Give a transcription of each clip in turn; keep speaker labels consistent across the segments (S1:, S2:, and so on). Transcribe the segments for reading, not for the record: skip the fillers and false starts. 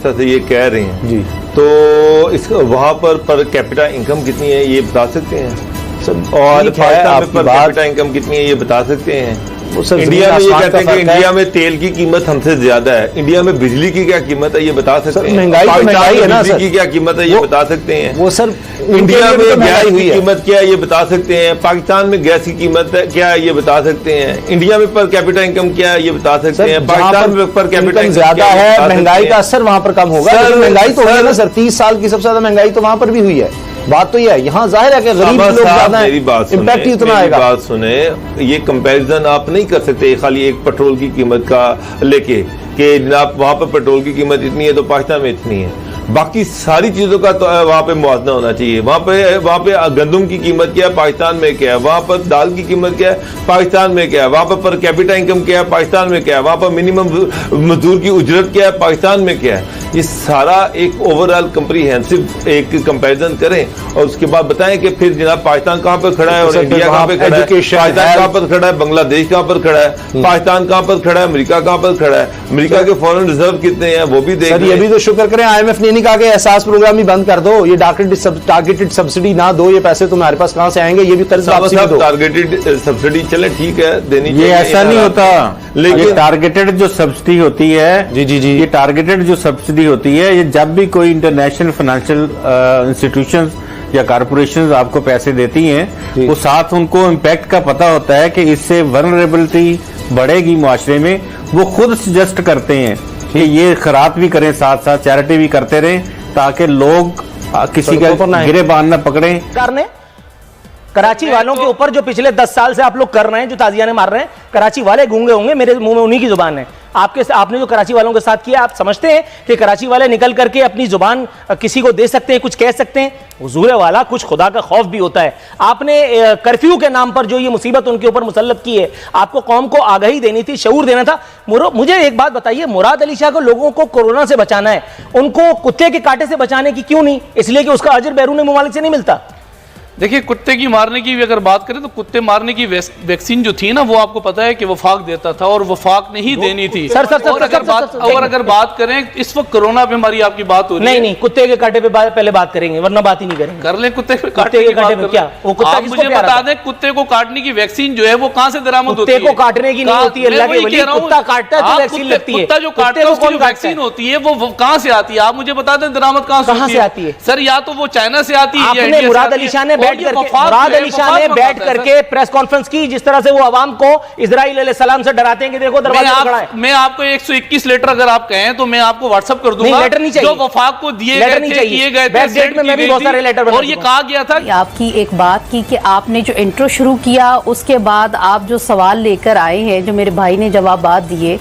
S1: तरह से ये कह रहे हैं
S2: जी,
S1: तो इस वहाँ पर कैपिटा इनकम कितनी है ये बता सकते हैं सब, और पाकिस्तान में पर कैपिटा इनकम कितनी है ये बता सकते हैं। इंडिया में ये कहते हैं कि इंडिया में तेल की कीमत हमसे ज्यादा है, इंडिया में बिजली की क्या कीमत है ये बता सकते हैं,
S2: महंगाई है ना,
S1: बिजली की क्या कीमत है ये बता सकते हैं,
S2: वो सर
S1: इंडिया में गैस की कीमत क्या है ये बता सकते हैं, पाकिस्तान में गैस की कीमत क्या है ये बता सकते हैं, इंडिया में पर कैपिटा इनकम क्या है ये बता सकते हैं, पाकिस्तान में पर कैपिटा इनकम
S2: ज्यादा है, महंगाई का असर वहां पर कम होगा। महंगाई तो है ना सर, 30 साल की सबसे ज्यादा महंगाई तो वहां पर भी हुई है, बात तो ये है। यहाँ जाहिर है कि गरीब लोग ज्यादा हैं, इम्पैक्ट उतना आएगा।
S1: बात सुने, ये कंपैरिजन आप नहीं कर सकते खाली एक पेट्रोल की कीमत का लेके कि जनाब वहां पर पेट्रोल की कीमत इतनी है तो पाकिस्तान में इतनी है, बाकी सारी चीजों का तो वहां पे मुआवजा होना चाहिए। वहां पे गंदम की कीमत क्या है, पाकिस्तान में क्या है, वहां पर दाल की कीमत क्या है, पाकिस्तान में क्या है, वहां पर कैपिटा इनकम क्या है, पाकिस्तान में क्या है, वहां पर मिनिमम मजदूर की उजरत क्या है, पाकिस्तान में क्या है। ये सारा एक ओवरऑल कंप्रीहेंसिव एक कंपैरिजन करें और उसके बाद बताएं कि फिर जनाब पाकिस्तान कहां पर खड़ा है और इंडिया कहां पर खड़ा है, पाकिस्तान कहां पर खड़ा है, बांग्लादेश कहां पर खड़ा है, पाकिस्तान कहां पर खड़ा है, अमेरिका कहां पर खड़ा है, अमेरिका के फॉरेन रिजर्व कितने हैं वो भी देख लें।
S2: ये भी तो शुक्र करें IMF ने नहीं कहा कि एहसास प्रोग्राम ही बंद कर दो, ये टारगेटेड सब्सिडी ना दो, ये पैसे तुम्हारे पास कहां से आएंगे, ये भी कर्ज वापसी दो।
S1: टारगेटेड सब्सिडी चले ठीक है देनी चाहिए,
S3: ये ऐसा नहीं होता, लेकिन टारगेटेड जो सब्सिडी होती है,
S2: जी,
S3: ये टारगेटेड जो सब्सिडी होती है, ये जब भी कोई इंटरनेशनल फाइनेंशियल इंस्टीट्यूशंस या कॉर्पोरेशंस आपको पैसे देती हैं, वो साथ उनको इम्पैक्ट का पता होता है कि इससे वल्नरेबिलिटी बढ़ेगी मुआशरे में, वो खुद सजेस्ट करते हैं कि ये खैरात भी करें, साथ साथ चैरिटी भी करते रहें ताकि लोग किसी का गिरेबान न पकड़े।
S4: कराची वालों के ऊपर जो पिछले 10 साल से आप लोग कर रहे हैं, जो ताजियाने मार रहे हैं, कराची वाले गूंगे होंगे, मेरे मुंह में उन्हीं की जुबान है। आपने जो कराची वालों के साथ किया, आप समझते हैं कि कराची वाले निकल करके अपनी जुबान किसी को दे सकते हैं, कुछ कह सकते हैं? हुजूर वाला कुछ खुदा का खौफ भी होता है। आपने कर्फ्यू के नाम पर जो ये मुसीबत उनके ऊपर मुसल्लत की है, आपको कौम को आगाही देनी थी, शऊर देना था। मुझे एक बात बताइए, मुराद अली शाह को लोगों को कोरोना से बचाना है, उनको कुत्ते के कांटे से बचाने की क्यों नहीं? इसलिए कि उसका अजर बैरून ममालिक से नहीं मिलता।
S5: देखिए, कुत्ते की मारने की भी अगर बात करें तो कुत्ते मारने की वैक्सीन जो थी ना, वो आपको पता है कि वफाक देता था और वफाक नहीं देनी थी। और अगर बात करें इस वक्त कोरोना पे हमारी आपकी बात हो रही है,
S4: नहीं कुत्ते के कांटे पे पहले बात करेंगे, वरना बात ही नहीं करेंगे।
S5: कर ले कुत्ते के कांटे पे क्या? आप मुझे बता दें, कुत्ते को काटने की वैक्सीन जो है वो कहां से दरामद होती है?
S4: कुत्ते को काटने की नहीं होती है, अल्लाह के वली, कुत्ता काटता है तो वैक्सीन लगती है।
S5: कुत्ता जो काटता है उसकी वैक्सीन होती है, वो कहां से आती है? आप मुझे बता दें, दरामद कहां से आती है? सर, या तो वो चाइना से आती है।
S4: मुराद अली शाह ने बैठ करके प्रेस कॉन्फ्रेंस की, जिस तरह से वो अवाम को इजराइल अलैहिस्सलाम से डराते हैं कि देखो दरवाजा खड़ा है।
S5: मैं आपको 121 लेटर अगर आप कहें तो मैं आपको व्हाट्सएप कर दूंगा।
S4: लेटर नहीं चाहिए,
S5: जो वफाक को दिए गए थे,
S4: मैं भी बहुत सारे लेटर
S5: और ये कहा गया था।
S6: आपकी एक बात की कि आपने जो इंट्रो शुरू किया, उसके बाद आप जो सवाल लेकर आए हैं, जो मेरे भाई ने जवाबात दिए,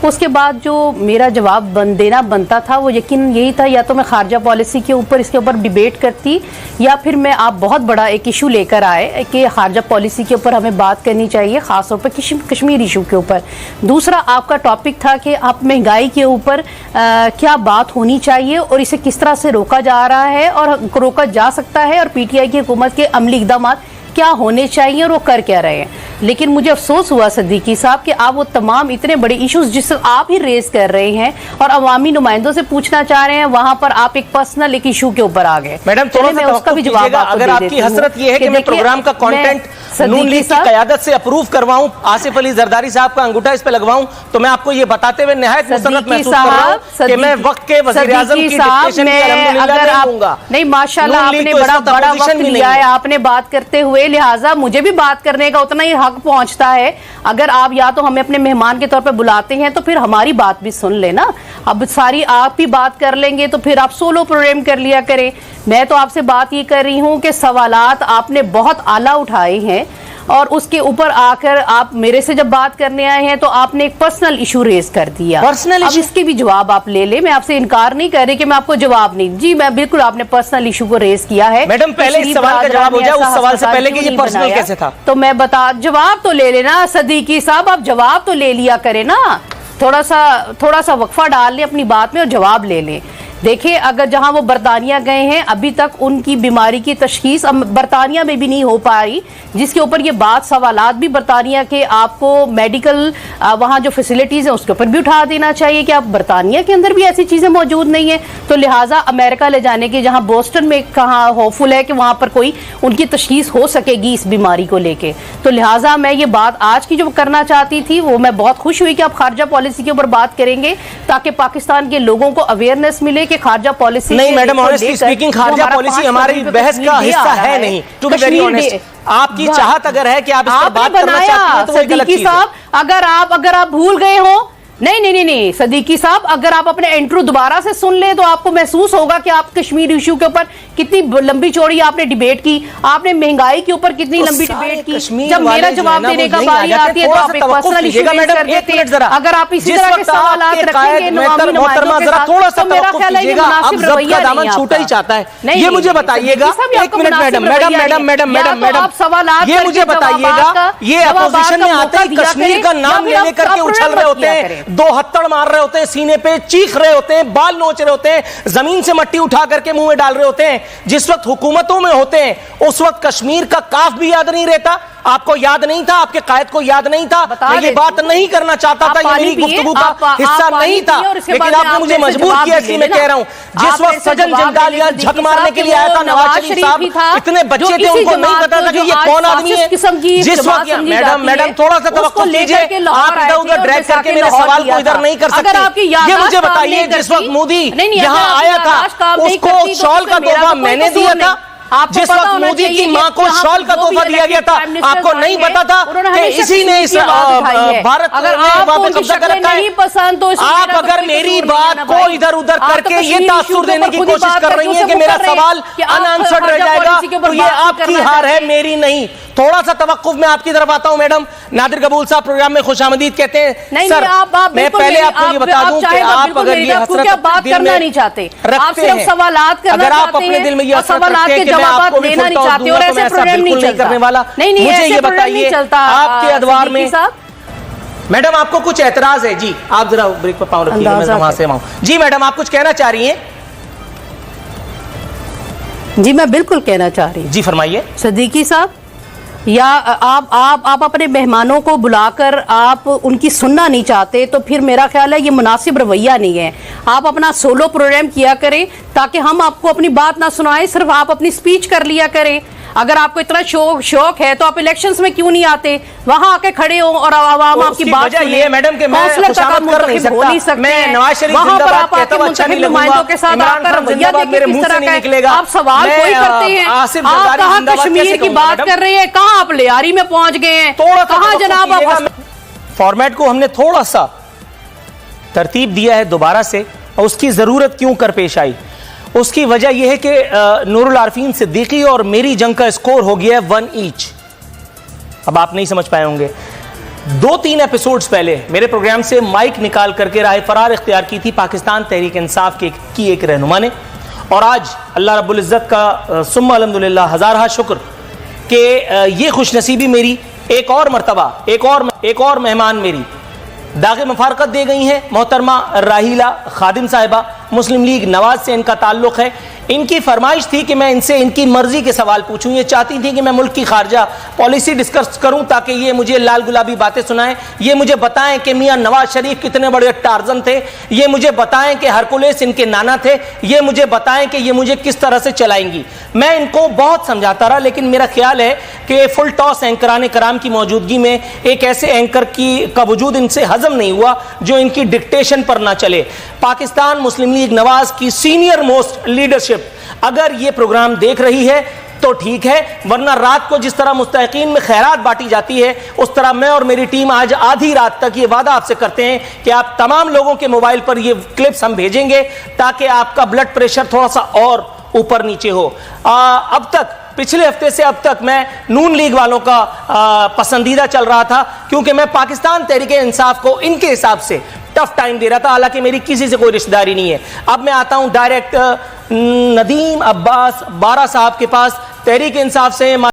S6: उसके बाद जो मेरा जवाब देना बनता था वो यकीन यही था, या तो मैं खारजा पॉलिसी के ऊपर इसके ऊपर डिबेट करती, या फिर मैं आप बहुत बड़ा एक इशू लेकर आए कि खारजा पॉलिसी के ऊपर हमें बात करनी चाहिए, खासतौर पर कश्मीर इशू के ऊपर। दूसरा आपका टॉपिक था कि आप महंगाई के ऊपर क्या बात होनी चाहिए और इसे किस तरह से रोका जा रहा है और रोका जा सकता है, और PTI की हुकूमत के अमली इक़दाम क्या होने चाहिए और वो कर क्या रहे हैं। लेकिन मुझे अफसोस हुआ सिद्दीकी साहब कि आप वो तमाम इतने बड़े इश्यूज जिससे आप ही रेज कर रहे हैं और अवामी नुमाइंदों से पूछना चाह रहे हैं, वहां पर आप एक पर्सनल एक इशू के ऊपर आ गए।
S4: मैडम,
S6: मैं उसका भी जवाब
S4: अगर आपकी हसरत ये है कि मैं प्रोग्राम का कंटेंट नून लीग की क़यादत से अप्रूव करवाऊं, आसिफ अली जरदारी साहब का अंगूठा इस पे लगवाऊं, तो मैं आपको ये बताते हुए निहायत मुसर्रत महसूस कर रहा हूं कि मैं वक्त के वज़ीर-ए-आज़म की डिक्टेशन की अल्हम्दुलिल्लाह दूंगा।
S6: नहीं, माशाल्लाह आपने बड़ा वक्त लिया है आपने बात करते हुए, लिहाजा मुझे भी बात करने का उतना ही हक पहुंचता है। अगर आप या तो हमें अपने मेहमान के तौर पर बुलाते हैं तो फिर हमारी बात भी सुन लेना। अब सारी आप ही बात कर लेंगे तो फिर आप सोलो प्रोग्राम कर लिया करें। मैं तो आपसे बात ये कर रही हूं कि सवालात आपने बहुत आला उठाए हैं और उसके ऊपर आकर आप मेरे से जब बात करने आए हैं तो आपने एक पर्सनल इशू रेज कर दिया।
S4: पर्सनल
S6: अब इसके भी जवाब आप ले ले, मैं आपसे इनकार नहीं कर रही कि मैं आपको जवाब नहीं जी, मैं बिल्कुल आपने पर्सनल इशू को रेज किया है।
S4: मैडम, पहले इस सवाल का जवाब हो जाए, उस सवाल से पहले कि ये पर्सनल कैसे था।
S6: तो मैं जवाब तो ले लेना सदीकी साहब, आप जवाब तो ले लिया करें ना, थोड़ा सा वक्फा डाल लें अपनी बात में और जवाब ले लें। देखिए, अगर जहां वो बरतानिया गए हैं अभी तक उनकी बीमारी की तशखीस बरतानिया में भी नहीं हो पा रही, जिसके ऊपर ये बात सवालात भी बरतानिया के आपको मेडिकल वहां जो फैसिलिटीज है उसके ऊपर भी उठा देना चाहिए कि आप बरतानिया के अंदर भी ऐसी चीजें मौजूद नहीं है, तो लिहाजा अमेरिका ले जाने के, जहां बोस्टन में कहाँ होपफुल है कि वहां पर कोई उनकी तशखीस हो सकेगी इस बीमारी को लेके, तो लिहाजा मैं ये बात आज की जो करना चाहती थी वो मैं बहुत खुश हुई कि आप खारजा पॉलिसी के ऊपर बात करेंगे ताकि पाकिस्तान के लोगों को अवेयरनेस मिले कि खारजा पॉलिसी
S4: नहीं मैडम, ऑनेस्टली स्पीकिंग खारजा पॉलिसी हमारी बहस का हिस्सा है नहीं, टू बी वेरी ऑनेस्ट। आपकी चाहत अगर है कि आप इस पर बात करना चाहती हैं तो वो एक गलत चीज है।
S6: अगर आप भूल गए हो, नहीं सदीकी साहब, अगर आप अपने इंट्रो दोबारा से सुन ले तो आपको महसूस होगा कि आप कश्मीर इशू के ऊपर कितनी लंबी चौड़ी आपने डिबेट की, आपने महंगाई के ऊपर कितनी लंबी डिबेट की। जब मेरा जवाब देने का बारी आती है तो आप एक पर्सनल इशू कर देते हैं। अगर आप इसी तरह के सवाल रखेंगे
S4: थोड़ा सा मेरा ख्याल है ये मुनासिब रवैया दामन छूटा ही चाहता है। ये मुझे बताइएगा, एक मिनट मैडम,
S6: आप सवाल
S4: ये मुझे बताइएगा, ये अपोजिशन में आते ही कश्मीर का नाम लेने करके उछल रहे होते हैं, दो हत्थड़ मार रहे होते हैं, सीने पे चीख रहे होते हैं, बाल नोच रहे होते हैं, जमीन से मट्टी उठा करके मुंह में डाल रहे होते हैं। जिस वक्त हुकूमतों में होते हैं उस वक्त कश्मीर का काफ भी याद नहीं रहता। आपको याद नहीं था, आपके कायद को याद नहीं था, मैं ये बात नहीं करना चाहता था, ये मेरी गुफ्तगू का हिस्सा नहीं था, लेकिन आपने मुझे मजबूर किया, इसलिए मैं कह रहा हूं। जिस वक्त सजन जंदालिया झक मारने के लिए आया था नवाज शरीफ साहब, इतने बच्चे थे उनको नहीं पता था कि ये कौन आदमी है। जिस वक्त मैडम थोड़ा सा तवक्कुफ कीजिए, आप इधर उधर ड्रैग करके मेरे सवाल को इधर नहीं कर सकते। ये मुझे बताइए, जिस वक्त मोदी यहाँ आया था उसको शॉल का तोहफा मैंने दिया था, जिस वक्त मोदी की मां को शॉल का तोहफा दिया गया था आपको नहीं पता था कि इसी ने इस भारत में कब्जा कर रखा है। आप अगर मेरी बात को इधर उधर करके ये तासुर देने की कोशिश कर रही हैं कि मेरा सवाल अनआंसर्ड रह जाएगा, तो ये आपकी हार है, मेरी नहीं। थोड़ा सा तवक्कुफ मैं आपकी तरफ आता हूं मैडम। नादिर कबूल साहब प्रोग्राम में खुशामदीद कहते हैं। सर मैं पहले आपको ये बता दूं कि आप अगर ये हसरत
S6: बात करना नहीं चाहते, आप सिर्फ सवालात करना
S4: अगर आप अपने दिल में ये
S6: सवालात के जवाब देना नहीं चाहते और ऐसे प्रोग्राम नहीं चलता
S4: करने वाला, मुझे ये बताइए आपके अदवार में मैडम आपको कुछ एतराज है? जी आप जरा ब्रेक पर पाँव रखिए, मैं वहां से आऊं। जी मैडम आप कुछ कहना चाह रही हैं?
S6: जी मैं बिल्कुल कहना चाह रही हूँ।
S4: जी फरमाइए।
S6: सदीकी साहब, या आप अपने मेहमानों को बुलाकर आप उनकी सुनना नहीं चाहते तो फिर मेरा ख्याल है ये मुनासिब रवैया नहीं है। आप अपना सोलो प्रोग्राम किया करें ताकि हम आपको अपनी बात ना सुनाएं, सिर्फ आप अपनी स्पीच कर लिया करें। अगर आपको इतना शौक है तो आप इलेक्शंस में क्यों नहीं आते, वहां आके खड़े हो और आवाम आपकी बात सुने।
S4: ये मैडम के मैं खुशामद कर नहीं सकता, मैं नवाज शरीफ जिंदाबाद कहता हूं, अच्छा नहीं लगूंगा,
S6: के साथ
S4: इमरान खान जिंदाबाद मेरे मुंह से नहीं निकलेगा।
S6: आप सवाल कोई करते हैं, आप कहां कश्मीर की बात कर रहे हैं, कहां आप लियारी में पहुंच गए हैं, कहां जनाब आप।
S4: फॉर्मेट को हमने थोड़ा सा तरतीब दिया है दोबारा से, और उसकी जरूरत क्यों कर पेश आई, उसकी वजह यह है कि नूरुल आरफीन सिद्दीकी और मेरी जंग का स्कोर हो गया है 1 ईच। अब आप नहीं समझ पाए होंगे, 2-3 एपिसोड्स पहले मेरे प्रोग्राम से माइक निकाल करके राह फरार इख्तियार की थी पाकिस्तान तहरीक इंसाफ की एक रहनुमा ने, और आज अल्लाह रब्बुल इज़्ज़त का सुम्मा अल्हम्दुलिल्लाह हज़ार शुक्र कि ये खुशनसीबी मेरी एक और मरतबा एक और मेहमान मेरी दागे मफारकत दे गई हैं। मोहतरमा राहीला खादिम साहिबा, मुस्लिम लीग नवाज से इनका ताल्लुक है। इनकी फरमाइश थी कि मैं इनसे इनकी मर्जी के सवाल पूछूं। ये चाहती थी कि मैं मुल्क की खारजा पॉलिसी डिस्कस करूं ताकि ये मुझे लाल गुलाबी बातें सुनाएं, ये मुझे बताएं कि मियां नवाज शरीफ कितने बड़े टार्जन थे, ये मुझे बताएं कि हरकुलेस इनके नाना थे, ये मुझे बताएं कि ये मुझे किस तरह से चलाएंगी। मैं इनको बहुत समझाता रहा, लेकिन मेरा ख्याल है कि फुल टॉस एंकरान कराम की मौजूदगी में एक ऐसे एंकर का वजूद इनसे हजम नहीं हुआ जो इनकी डिक्टेशन पर ना चले। पाकिस्तान मुस्लिम लीग नवाज की सीनियर मोस्ट लीडरशिप अगर ये प्रोग्राम देख रही है तो ठीक है, वरना रात को जिस तरह मुस्तहिकीन में खैरात बांटी जाती है उस तरह मैं और मेरी टीम आज आधी रात तक ये वादा आपसे करते हैं कि आप तमाम लोगों के मोबाइल पर ये क्लिप्स हम भेजेंगे ताकि आपका ब्लड प्रेशर थोड़ा सा और ऊपर नीचे हो। अब तक पिछले हफ्ते से अब तक मैं नून लीग वालों का पसंदीदा चल रहा था, क्योंकि मैं पाकिस्तान तहरीक इंसाफ को इनके हिसाब से टफ टाइम दे रहा था, हालांकि मेरी किसी से कोई रिश्तेदारी नहीं है। अब मैं आता हूं डायरेक्ट नदीम अब्बास बारा साहब के पास, तहरीक इंसाफ से